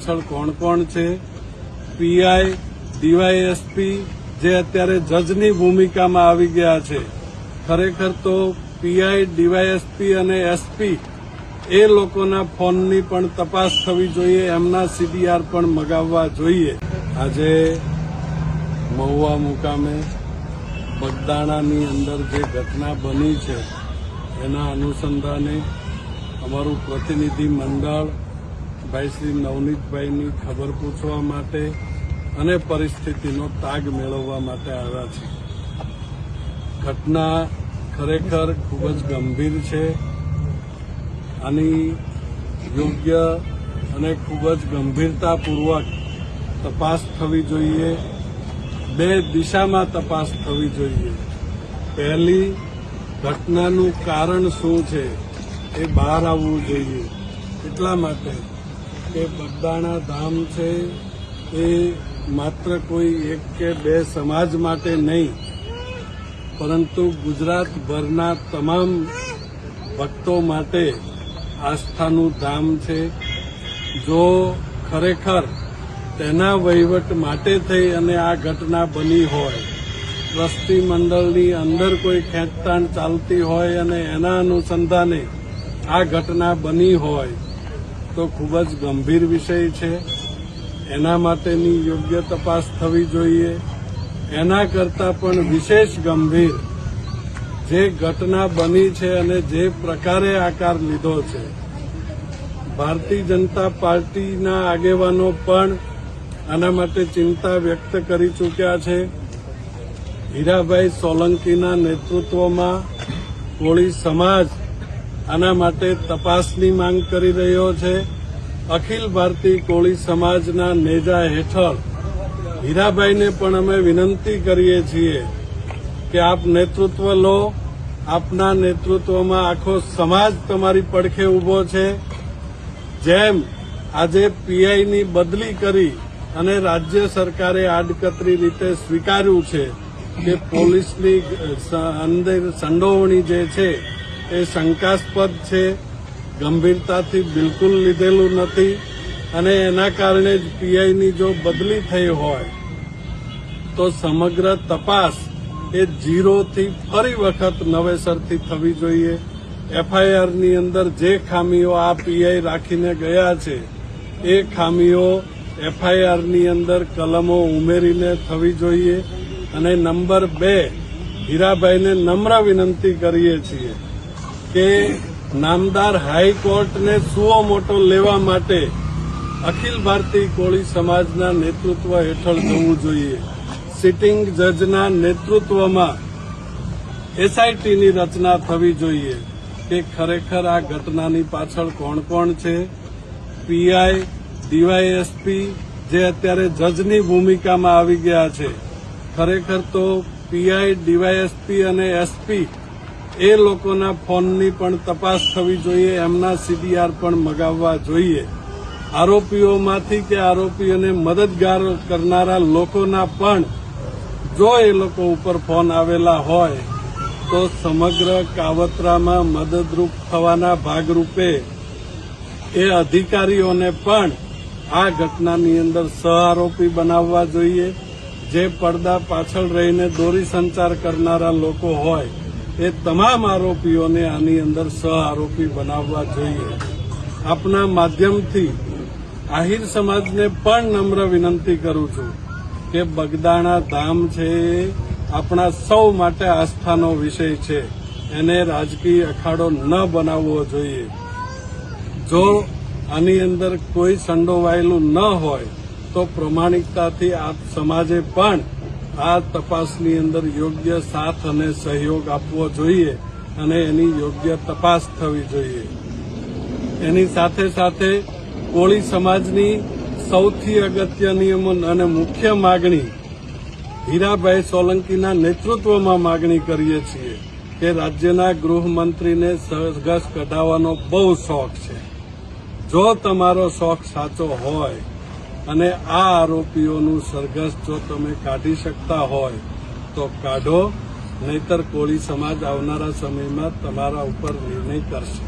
પાછળ કોણ કોણ છે, પીઆઈ, ડીવાયએસપી જે અત્યારે જજની ભૂમિકામાં આવી ગયા છે. ખરેખર તો પીઆઈ, ડીવાયએસપી અને એસપી એ લોકોના ફોનની પણ તપાસ થવી જોઈએ, એમના સીડીઆર પણ મગાવવા જોઈએ. આજે મહુવા મુકામે બગદાણાની અંદર જે ઘટના બની છે એના અનુસંધાને અમારું પ્રતિનિધિ મંડળ ભાઈ શ્રી નવનીતભાઈની ખબર પૂછવા માટે અને પરિસ્થિતિનો તાગ મેળવવા માટે આવ્યા છે. ઘટના ખરેખર ખૂબ જ ગંભીર છે. આની યોગ્ય અને ખૂબ જ ગંભીરતાપૂર્વક તપાસ થવી જોઈએ. બે દિશામાં તપાસ થવી જોઈએ. પહેલી, ઘટનાનું કારણ શું છે એ બહાર આવવું જોઈએ. એટલા માટે કે બગદાણા ધામ છે એ માત્ર કોઈ એક કે બે સમાજ માટે નહીં, પરંતુ ગુજરાતભરના તમામ ભક્તો માટે આસ્થાનું ધામ છે. જો ખરેખર તેના વહીવટ માટે થઈ અને આ ઘટના બની હોય, ટ્રસ્ટી મંડળની અંદર કોઈ ખેંચતાણ ચાલતી હોય અને એના અનુસંધાને આ ઘટના બની હોય તો ખૂબ જ ગંભીર વિષય છે. એના માટેની યોગ્ય તપાસ થવી જોઈએ. એના કરતાં પણ વિશેષ ગંભીર જે ઘટના બની છે અને જે પ્રકારે આકાર લીધો છે, ભારતીય જનતા પાર્ટીના આગેવાનો પણ આના માટે ચિંતા વ્યક્ત કરી ચૂક્યા છે. હીરાભાઈ સોલંકીના નેતૃત્વમાં કોળી સમાજ આના માટે તપાસની માંગ કરી રહ્યો છે. અખિલ ભારતીય કોળી સમાજના નેજા હેઠળ હીરાભાઈને પણ અમે વિનંતી કરીએ છીએ કે આપ નેતૃત્વ લો. આપના નેતૃત્વમાં આખો સમાજ તમારી પડખે ઉભો છે. જેમ આજે પીઆઈની બદલી કરી અને રાજ્ય સરકારે આડકતરી રીતે સ્વીકાર્યું છે કે પોલીસની અંદર સંડોવણી જે છે એ શંકાસ્પદ છે, ગંભીરતાથી બિલકુલ લીધેલું નથી અને એના કારણે જ પીઆઈની જો બદલી થઈ હોય તો સમગ્ર તપાસ એ ઝીરોથી ફરી વખત નવેસરથી થવી જોઈએ. એફઆઈઆરની અંદર જે ખામીઓ આ પીઆઈ રાખીને ગયા છે એ ખામીઓ એફઆઈઆરની અંદર કલમો ઉમેરીને થવી જોઈએ. અને નંબર 2, હીરાભાઈને નમ્ર વિનંતી કરીએ છીએ કે નામદાર હાઈકોર્ટને સુઓ મોટો લેવા માટે અખિલ ભારતીય કોળી સમાજના નેતૃત્વ હેઠળ જવું જોઈએ. સિટિંગ જજના નેતૃત્વમાં એસઆઈટીની રચના થવી જોઈએ કે ખરેખર આ ઘટનાની પાછળ કોણ કોણ છે. પીઆઈ, ડીવાયએસપી જે અત્યારે જજની ભૂમિકામાં આવી ગયા છે. ખરેખર તો પીઆઈ, ડીવાયએસપી અને એસપી એ લોકોના ફોનની પણ તપાસ થવી જોઈએ, એમના સીડીઆર પણ મગાવવા જોઈએ. આરોપીઓમાંથી કે આરોપીઓને મદદગાર કરનારા લોકોના પણ જો એ લોકો ઉપર ફોન આવેલા હોય તો સમગ્ર કાવતરામાં મદદરૂપ થવાના ભાગરૂપે એ અધિકારીઓને પણ આ ઘટનાની અંદર સહઆરોપી બનાવવા જોઈએ. જે પડદા પાછળ રહીને દોરી સંચાર કરનારા લોકો હોય એ તમામ આરોપીઓને આની અંદર સહઆરોપી બનાવવા જોઈએ. આપના માધ્યમથી આહિર સમાજને પણ નમ્ર વિનંતી કરું છું કે બગદાણા ધામ છે એ આપણા સૌ માટે આસ્થાનો વિષય છે. એને રાજકીય અખાડો ન બનાવવો જોઈએ. જો આની અંદર કોઈ સંડોવાયેલું ન હોય તો પ્રમાણિકતાથી આપ સમાજે પણ આ તપાસની અંદર યોગ્ય સાથ અને સહયોગ આપવો જોઈએ અને એની યોગ્ય તપાસ થવી જોઈએ. એની સાથે સાથે કોળી સમાજની સૌથી અગત્યની અને મુખ્ય માગણી હીરાભાઈ સોલંકીના નેતૃત્વમાં માગણી કરીએ છીએ કે રાજ્યના ગૃહમંત્રીને સરઘસ કઢાવવાનો બહુ શોખ છે. જો તમારો શોખ સાચો હોય અને આ આરોપીઓનું સરઘસ જો તમે કાઢી શકતા હોય તો કાઢો, નહીતર કોળી સમાજ આવનારા સમયમાં તમારા ઉપર નિર્ણય કરશે.